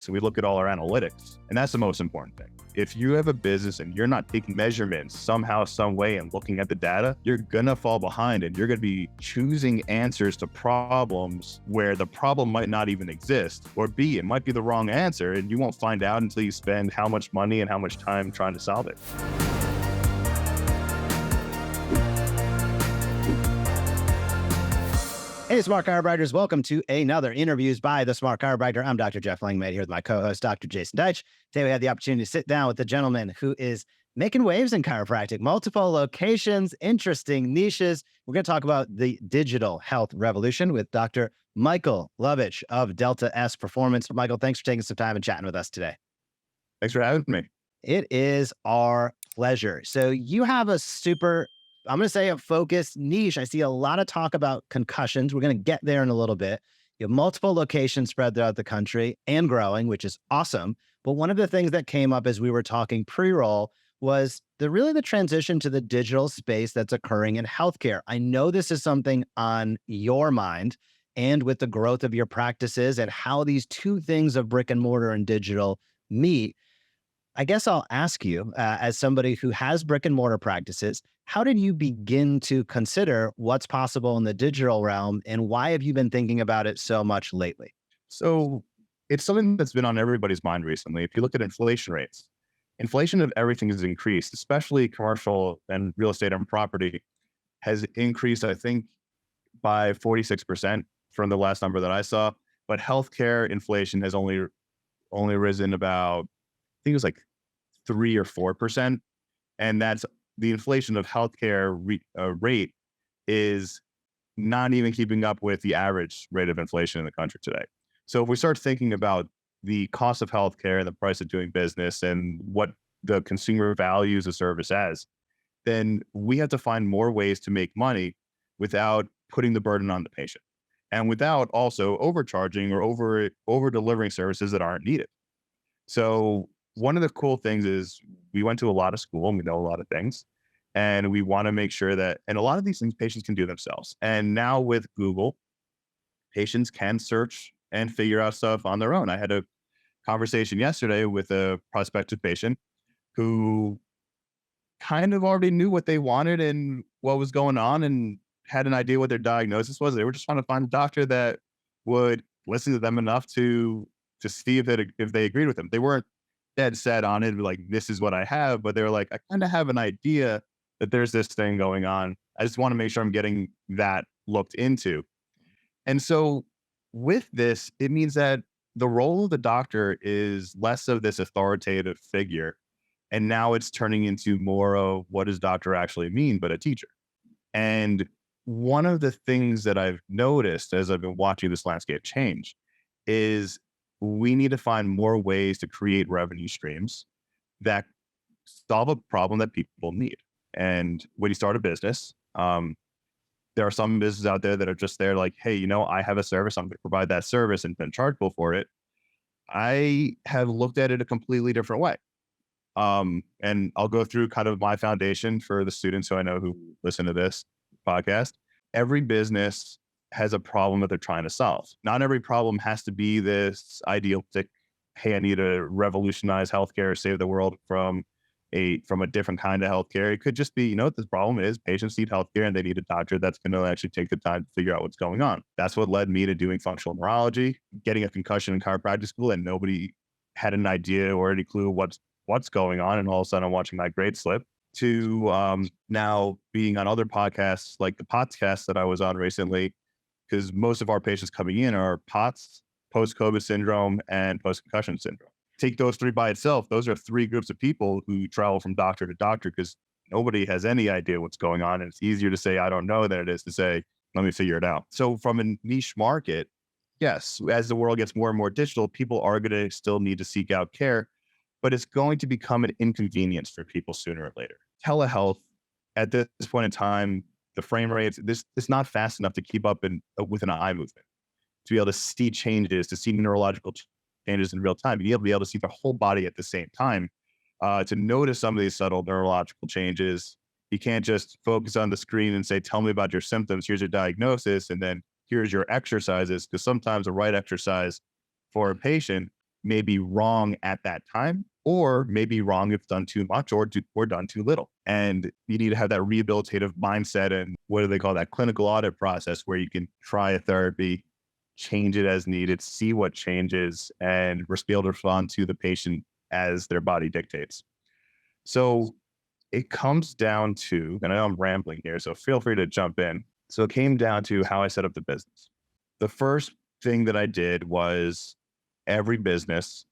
So we look at all our analytics, and that's the most important thing. If you have a business and you're not taking measurements somehow, some way, and looking at the data, you're gonna fall behind, and you're gonna be choosing answers to problems where the problem might not even exist, or B, it might be the wrong answer, and you won't find out until you spend how much money and how much time trying to solve it. Hey, Smart Chiropractors, welcome to another Interviews by the Smart Chiropractor. I'm Dr. Jeff Langmaid here with my co-host, Dr. Jason Deitch. Today, we had the opportunity to sit down with a gentleman who is making waves in chiropractic, multiple locations, interesting niches. We're going to talk about the digital health revolution with Dr. Michael Lovich of Delta S Performance. Michael, thanks for taking some time and chatting with us today. Thanks for having me. It is our pleasure. So you have a I'm going to say a focused niche. I see a lot of talk about concussions. We're going to get there in a little bit. You have multiple locations spread throughout the country and growing, which is awesome. But one of the things that came up as we were talking pre-roll was the transition to the digital space that's occurring in healthcare. I know this is something on your mind, and with the growth of your practices and how these two things of brick and mortar and digital meet, I guess I'll ask you, as somebody who has brick and mortar practices, how did you begin to consider what's possible in the digital realm, and why have you been thinking about it so much lately? So it's something that's been on everybody's mind recently. If you look at inflation rates, inflation of everything has increased, especially commercial and real estate and property has increased, I think, by 46% from the last number that I saw. But healthcare inflation has only risen about, I think it was like 3 or 4%. And that's the inflation of healthcare rate is not even keeping up with the average rate of inflation in the country today. So if we start thinking about the cost of healthcare and the price of doing business and what the consumer values a service as, then we have to find more ways to make money without putting the burden on the patient, and without also overcharging or over delivering services that aren't needed. So one of the cool things is we went to a lot of school and we know a lot of things, and we want to make sure that, and a lot of these things patients can do themselves. And now with Google, patients can search and figure out stuff on their own. I had a conversation yesterday with a prospective patient who kind of already knew what they wanted and what was going on and had an idea what their diagnosis was. They were just trying to find a doctor that would listen to them enough to see if they agreed with them. They weren't dead set on it, like, this is what I have, but they were like, I kind of have an idea that there's this thing going on. I just want to make sure I'm getting that looked into. And so with this, it means that the role of the doctor is less of this authoritative figure. And now it's turning into more of, what does doctor actually mean, but a teacher. And one of the things that I've noticed as I've been watching this landscape change is we need to find more ways to create revenue streams that solve a problem that people need. And when you start a business, there are some businesses out there that are just there like, hey, I have a service, I'm going to provide that service and been chargeable for it. I have looked at it a completely different way. And I'll go through kind of my foundation for the students who I know who listen to this podcast. Every business has a problem that they're trying to solve. Not every problem has to be this idealistic, hey, I need to revolutionize healthcare, save the world from a different kind of healthcare. It could just be, what this problem is, patients need healthcare and they need a doctor that's going to actually take the time to figure out what's going on. That's what led me to doing functional neurology, getting a concussion in chiropractic school, and nobody had an idea or any clue what's going on. And all of a sudden I'm watching my grade slip, to now being on other podcasts like the podcast that I was on recently, because most of our patients coming in are POTS, post-COVID syndrome, and post-concussion syndrome. Take those three by itself. Those are three groups of people who travel from doctor to doctor because nobody has any idea what's going on. And it's easier to say, I don't know, than it is to say, let me figure it out. So from a niche market, yes, as the world gets more and more digital, people are going to still need to seek out care, but it's going to become an inconvenience for people sooner or later. Telehealth, at this point in time, the frame rates, it's not fast enough to keep up with an eye movement, to be able to see changes, to see neurological changes in real time, to be able to see the whole body at the same time, to notice some of these subtle neurological changes. You can't just focus on the screen and say, tell me about your symptoms, here's your diagnosis, and then here's your exercises, because sometimes the right exercise for a patient may be wrong at that time, or may be wrong if done too much or done too little. And you need to have that rehabilitative mindset and what do they call that clinical audit process, where you can try a therapy, change it as needed, see what changes, and be able to respond to the patient as their body dictates. So it comes down to, and I know I'm rambling here, so feel free to jump in. So it came down to how I set up the business. The first thing that I did was every business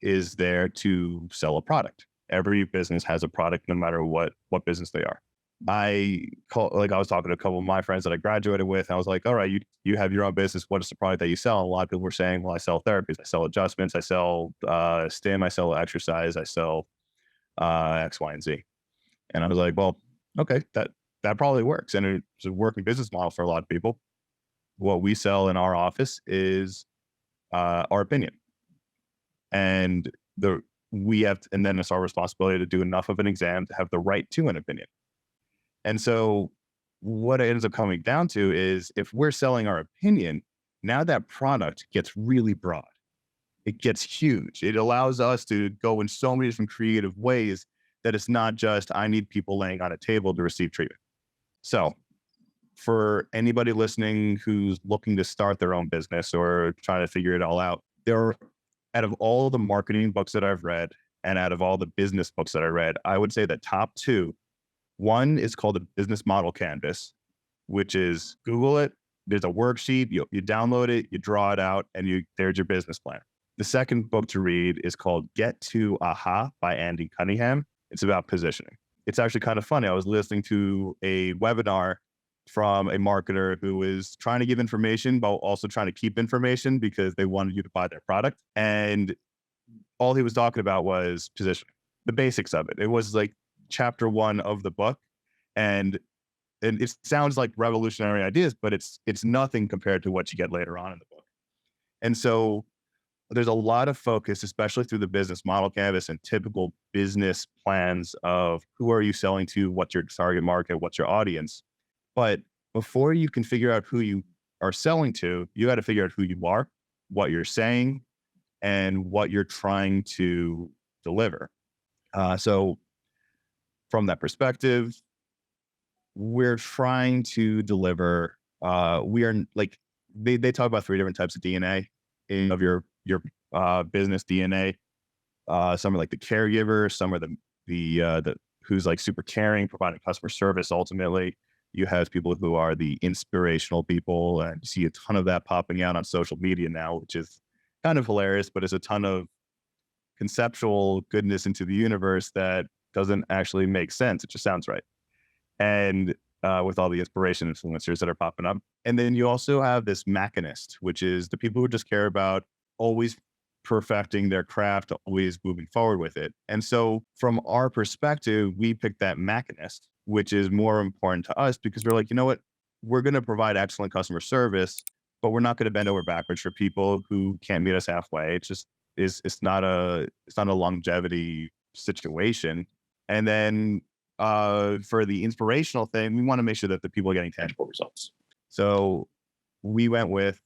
is there to sell a product. Every business has a product, no matter what business they are. I was talking to a couple of my friends that I graduated with. And I was like, all right, you have your own business. What is the product that you sell? And a lot of people were saying, well, I sell therapies, I sell adjustments, I sell stim, I sell exercise, I sell X, Y, and Z. And I was like, well, okay, that probably works. And it's a working business model for a lot of people. What we sell in our office is our opinion. And and then it's our responsibility to do enough of an exam to have the right to an opinion. And so what it ends up coming down to is, if we're selling our opinion, now that product gets really broad. It gets huge. It allows us to go in so many different creative ways that it's not just, I need people laying on a table to receive treatment. So for anybody listening who's looking to start their own business or trying to figure it all out, out of all the marketing books that I've read and out of all the business books that I read, I would say the top two. One is called the Business Model Canvas, which is, Google it. There's a worksheet. You download it, you draw it out, and there's your business plan. The second book to read is called Get to Aha by Andy Cunningham. It's about positioning. It's actually kind of funny. I was listening to a webinar from a marketer who was trying to give information, but also trying to keep information because they wanted you to buy their product. And all he was talking about was positioning, the basics of it. It was like chapter 1 of the book. And it sounds like revolutionary ideas, but it's nothing compared to what you get later on in the book. And so there's a lot of focus, especially through the business model canvas and typical business plans of who are you selling to, what's your target market, what's your audience. But before you can figure out who you are selling to, you got to figure out who you are, what you're saying, and what you're trying to deliver. So from that perspective, we're trying to deliver, we are like, they talk about 3 different types of DNA of your business DNA. Some are like the caregiver, some are the who's like super caring, providing customer service. Ultimately, you have people who are the inspirational people, and you see a ton of that popping out on social media now, which is kind of hilarious, but it's a ton of conceptual goodness into the universe that doesn't actually make sense. It just sounds right. And with all the inspiration influencers that are popping up. And then you also have this machinist, which is the people who just care about always perfecting their craft, always moving forward with it. And so from our perspective, we picked that machinist, which is more important to us because we're like, you know what, we're going to provide excellent customer service, but we're not going to bend over backwards for people who can't meet us halfway. It's just, it's not a longevity situation. And then for the inspirational thing, we want to make sure that the people are getting tangible results. So we went with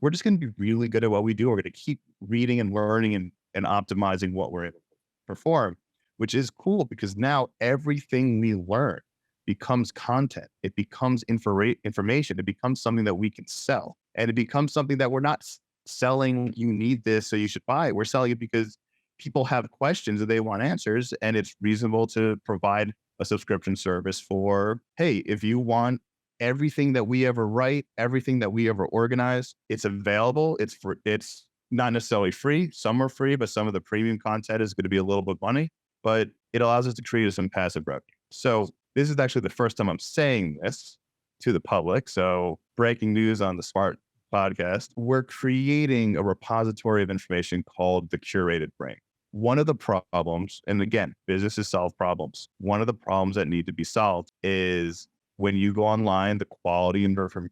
we're just going to be really good at what we do. We're going to keep reading and learning and optimizing what we're able to perform, which is cool because now everything we learn becomes content. It becomes information. It becomes something that we can sell. And it becomes something that we're not selling, you need this, so you should buy it. We're selling it because people have questions and they want answers. And it's reasonable to provide a subscription service for, hey, if you want everything that we ever write, everything that we ever organize, it's available. It's not necessarily free. Some are free, but some of the premium content is going to be a little bit money, but it allows us to create some passive revenue. So this is actually the first time I'm saying this to the public. So breaking news on the Smart podcast, we're creating a repository of information called the Curated Brain. One of the problems, and again, businesses solve problems. One of the problems that need to be solved is when you go online, the quality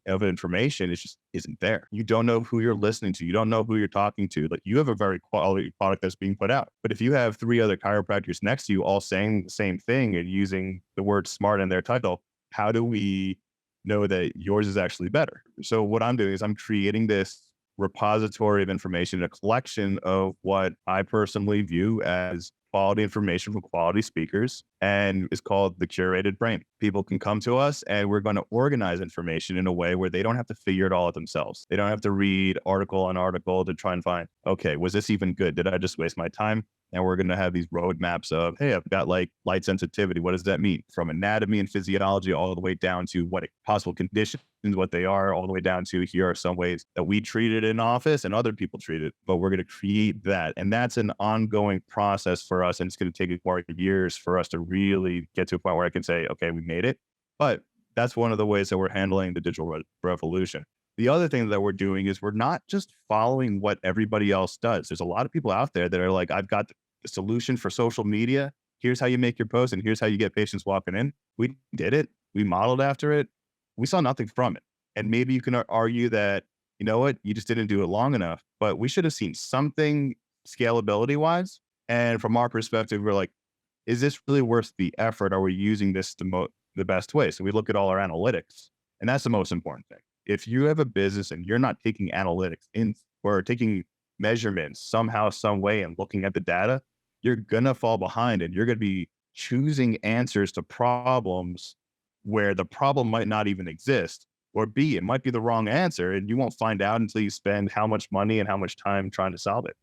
of information just isn't there. You don't know who you're listening to. You don't know who you're talking to. Like, you have a very quality product that's being put out. But if you have 3 other chiropractors next to you all saying the same thing and using the word smart in their title, how do we know that yours is actually better? So what I'm doing is I'm creating this repository of information, a collection of what I personally view as quality information from quality speakers, and it's called the curated brain. People can come to us and we're going to organize information in a way where they don't have to figure it all out themselves. They don't have to read article on article to try and find, okay, was this even good? Did I just waste my time? And we're going to have these roadmaps of, hey, I've got like light sensitivity. What does that mean? From anatomy and physiology all the way down to what possible conditions, what they are, all the way down to here are some ways that we treat it in office and other people treat it, but we're going to create that. And that's an ongoing process for us. And it's going to take more years for us to really get to a point where I can say, okay, we made it. But that's one of the ways that we're handling the digital revolution. The other thing that we're doing is we're not just following what everybody else does. There's a lot of people out there that are like, I've got the solution for social media. Here's how you make your post and here's how you get patients walking in. We did it. We modeled after it. We saw nothing from it. And maybe you can argue that, you know what, you just didn't do it long enough, but we should have seen something scalability wise. And from our perspective, we're like, is this really worth the effort? Are we using this the best way? So we look at all our analytics, and that's the most important thing. If you have a business and you're not taking analytics in or taking measurements somehow, some way, and looking at the data, you're going to fall behind and you're going to be choosing answers to problems where the problem might not even exist, or B, it might be the wrong answer and you won't find out until you spend how much money and how much time trying to solve it.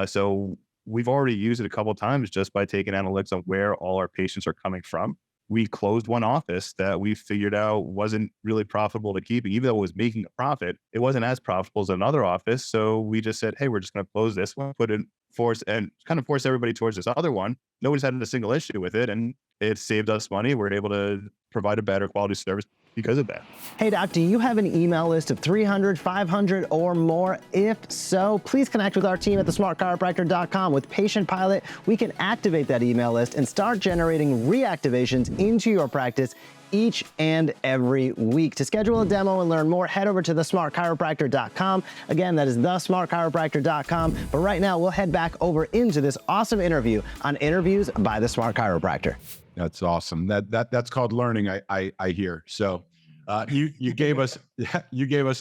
So we've already used it a couple of times just by taking analytics on where all our patients are coming from. We closed one office that we figured out wasn't really profitable to keep. Even though it was making a profit, it wasn't as profitable as another office. So we just said, hey, we're just going to close this one, put in force everybody towards this other one. Nobody's had a single issue with it. And it saved us money. We're able to provide a better quality service because of that. Hey, Doc, do you have an email list of 300, 500 or more? If so, please connect with our team at thesmartchiropractor.com. With Patient Pilot, we can activate that email list and start generating reactivations into your practice each and every week. To schedule a demo and learn more, head over to thesmartchiropractor.com. Again, that is thesmartchiropractor.com. But right now, we'll head back over into this awesome interview on Interviews by the Smart Chiropractor. That's awesome. That's called learning. I hear. So you gave us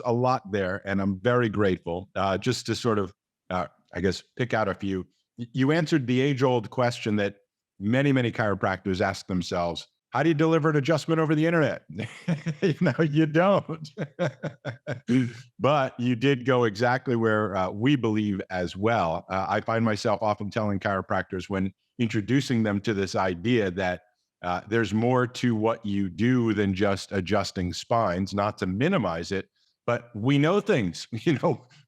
a lot there, and I'm very grateful. Just to sort of I guess pick out a few. You answered the age-old question that many chiropractors ask themselves: how do you deliver an adjustment over the internet? You don't. But you did go exactly where we believe as well. I find myself often telling chiropractors when introducing them to this idea that there's more to what you do than just adjusting spines, not to minimize it, but we know things.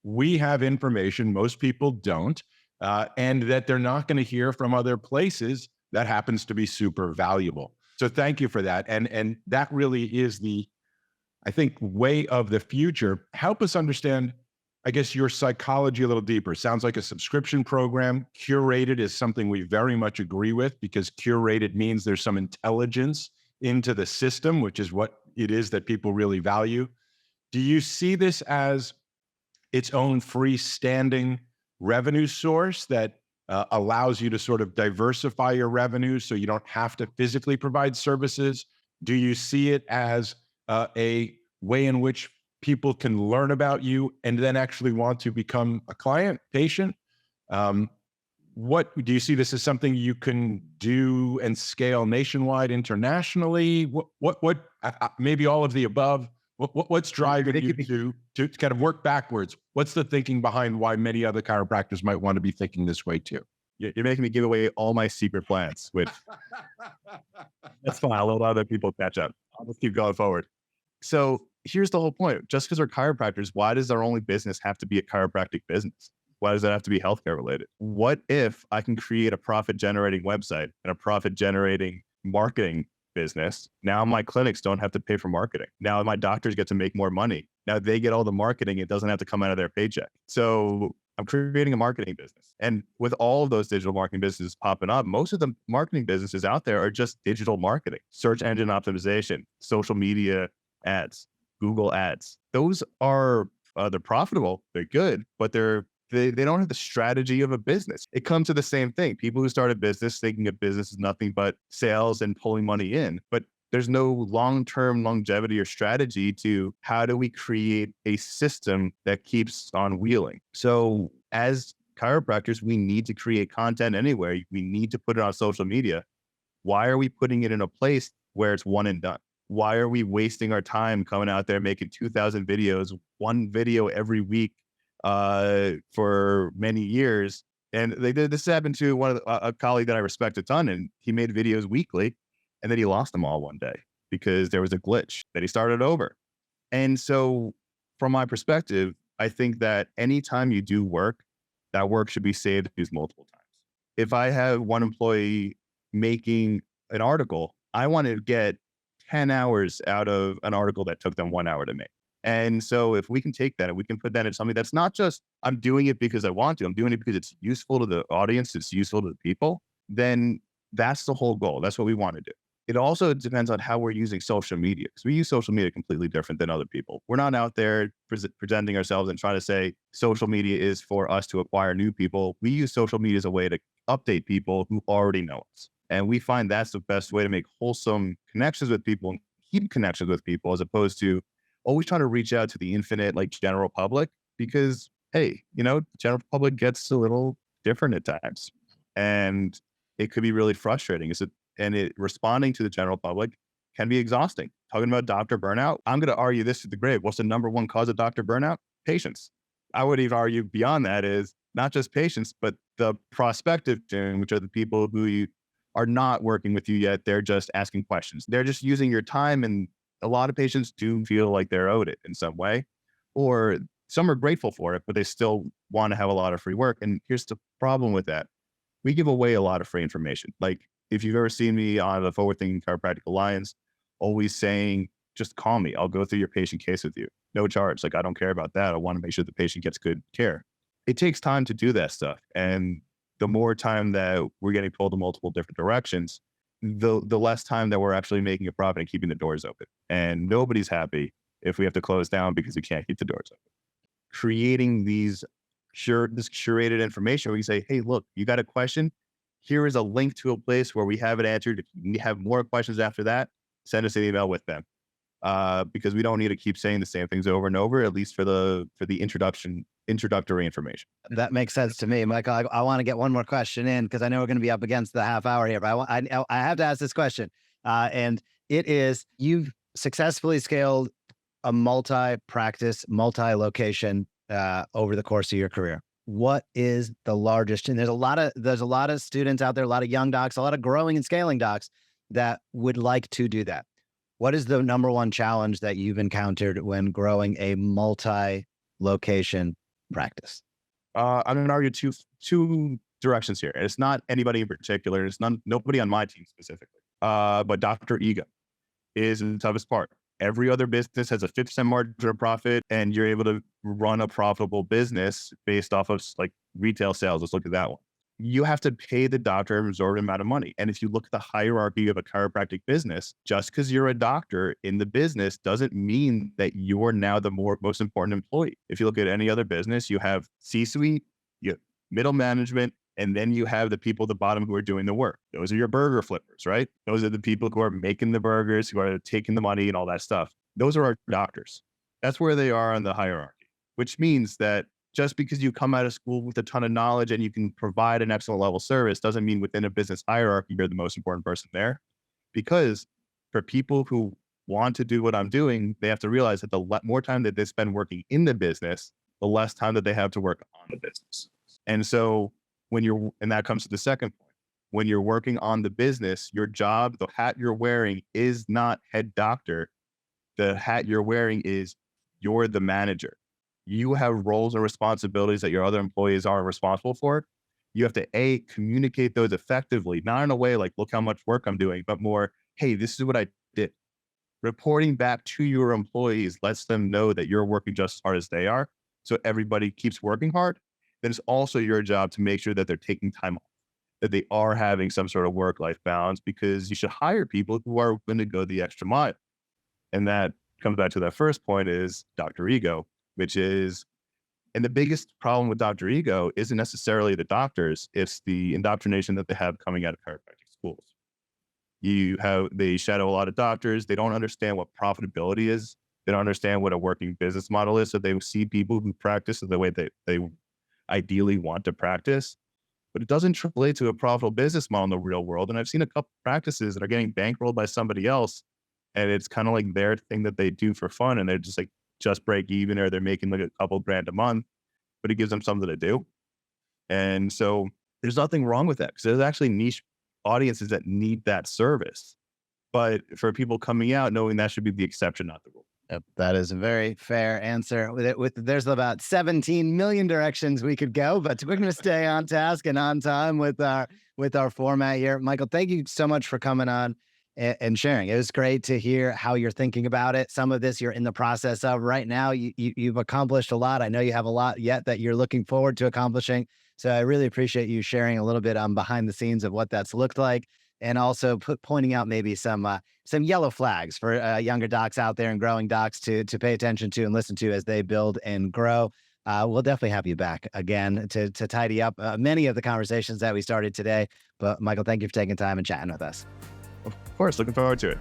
We have information most people don't, and that they're not going to hear from other places that happens to be super valuable. So thank you for that. And that really is the, I think, way of the future. Help us understand, I guess, your psychology a little deeper. Sounds like a subscription program. Curated is something we very much agree with, because curated means there's some intelligence into the system, which is what it is that people really value. Do you see this as its own freestanding revenue source that allows you to sort of diversify your revenue so you don't have to physically provide services? Do you see it as a way in which people can learn about you and then actually want to become a client, patient? What do you see this as something you can do and scale nationwide, internationally? What maybe all of the above? What's driving you to kind of work backwards? What's the thinking behind why many other chiropractors might want to be thinking this way too? You're making me give away all my secret plans, which that's fine. I'll let other people catch up. I'll just keep going forward. So here's the whole point. Just because we're chiropractors, why does our only business have to be a chiropractic business? Why does that have to be healthcare related? What if I can create a profit generating website and a profit generating marketing business? Now my clinics don't have to pay for marketing. Now my doctors get to make more money. Now they get all the marketing. It doesn't have to come out of their paycheck. So I'm creating a marketing business. And with all of those digital marketing businesses popping up, most of the marketing businesses out there are just digital marketing, search engine optimization, social media ads, Google ads. Those are, they're profitable. They're good, but they don't have the strategy of a business. It comes to the same thing. People who start a business thinking a business is nothing but sales and pulling money in. But There's no long-term longevity or strategy to how do we create a system that keeps on wheeling. So as chiropractors, we need to create content anywhere. We need to put it on social media. Why are we putting it in a place where it's one and done? Why are we wasting our time coming out there making 2,000 videos, one video every week for many years? And this happened to a colleague that I respect a ton, and he made videos weekly, and then he lost them all one day because there was a glitch that he started over. And so, from my perspective, I think that anytime you do work, that work should be saved used multiple times. If I have one employee making an article, I want to get 10 hours out of an article that took them 1 hour to make. And so if we can take that and we can put that in something that's not just, I'm doing it because I want to, I'm doing it because it's useful to the audience, it's useful to the people, then that's the whole goal. That's what we want to do. It also depends on how we're using social media, because we use social media completely different than other people. We're not out there presenting ourselves and trying to say social media is for us to acquire new people. We use social media as a way to update people who already know us. And we find that's the best way to make wholesome connections with people and keep connections with people, as opposed to always trying to reach out to the infinite, like general public, because, hey, general public gets a little different at times and it could be really frustrating. Responding to the general public can be exhausting. Talking about doctor burnout, I'm going to argue this to the grave. What's the number one cause of doctor burnout? Patients. I would even argue beyond that is not just patients, but the prospective team, which are the people who you are not working with you yet. They're just asking questions. They're just using your time. And a lot of patients do feel like they're owed it in some way, or some are grateful for it, but they still want to have a lot of free work. And here's the problem with that. We give away a lot of free information. Like, if you've ever seen me on the Forward Thinking Chiropractic Alliance, always saying, just call me. I'll go through your patient case with you. No charge. Like, I don't care about that. I want to make sure the patient gets good care. It takes time to do that stuff. And the more time that we're getting pulled in multiple different directions, the less time that we're actually making a profit and keeping the doors open. And nobody's happy if we have to close down because we can't keep the doors open. Creating this curated information where you say, hey, look, you got a question? Here is a link to a place where we have it answered. If you have more questions after that, send us an email with them. Because we don't need to keep saying the same things over and over, at least for the introductory information. That makes sense to me, Michael. I want to get one more question in because I know we're going to be up against the half hour here, but I have to ask this question. And it is, you've successfully scaled a multi-practice, multi-location over the course of your career. What is the largest? And there's a lot of students out there, a lot of young docs, a lot of growing and scaling docs that would like to do that. What is the number one challenge that you've encountered when growing a multi-location practice? I'm going to argue two directions here. It's not anybody in particular. It's nobody on my team specifically. But Dr. Ego is the toughest part. Every other business has a 50% margin of profit, and you're able to run a profitable business based off of like retail sales. Let's look at that one. You have to pay the doctor an absorbent amount of money. And if you look at the hierarchy of a chiropractic business, just because you're a doctor in the business doesn't mean that you're now the most important employee. If you look at any other business, you have C-suite, you have middle management, and then you have the people at the bottom who are doing the work. Those are your burger flippers, right? Those are the people who are making the burgers, who are taking the money and all that stuff. Those are our doctors. That's where they are on the hierarchy, which means that just because you come out of school with a ton of knowledge and you can provide an excellent level service doesn't mean within a business hierarchy, you're the most important person there. Because for people who want to do what I'm doing, they have to realize that the more time that they spend working in the business, the less time that they have to work on the business. And so and that comes to the second point, when you're working on the business, your job, the hat you're wearing is not head doctor. The hat you're wearing is you're the manager. You have roles and responsibilities that your other employees are responsible for. You have to communicate those effectively, not in a way like, look how much work I'm doing, but more, hey, this is what I did. Reporting back to your employees lets them know that you're working just as hard as they are. So everybody keeps working hard. Then it's also your job to make sure that they're taking time off, that they are having some sort of work-life balance, because you should hire people who are going to go the extra mile. And that comes back to that first point is Dr. Ego, which is, and the biggest problem with Dr. Ego isn't necessarily the doctors, it's the indoctrination that they have coming out of chiropractic schools. They shadow a lot of doctors. They don't understand what profitability is. They don't understand what a working business model is. So they see people who practice the way that they ideally want to practice, but it doesn't translate to a profitable business model in the real world. And I've seen a couple practices that are getting bankrolled by somebody else, and it's kind of like their thing that they do for fun, and they're just break even, or they're making like a couple grand a month, but it gives them something to do. And so there's nothing wrong with that, because there's actually niche audiences that need that service. But for people coming out, knowing that should be the exception, not the rule. Yep, that is a very fair answer. There's about 17 million directions we could go, but we're going to stay on task and on time with our format here. Michael, thank you so much for coming on and sharing. It was great to hear how you're thinking about it. Some of this you're in the process of right now. You've accomplished a lot. I know you have a lot yet that you're looking forward to accomplishing. So I really appreciate you sharing a little bit on behind the scenes of what that's looked like, and also pointing out maybe some yellow flags for younger docs out there and growing docs to pay attention to and listen to as they build and grow. We'll definitely have you back again to tidy up many of the conversations that we started today. But Michael, thank you for taking time and chatting with us. Of course, looking forward to it.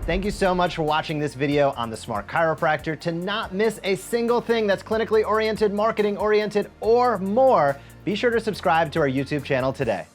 Thank you so much for watching this video on the Smart Chiropractor. To not miss a single thing that's clinically oriented, marketing oriented, or more, be sure to subscribe to our YouTube channel today.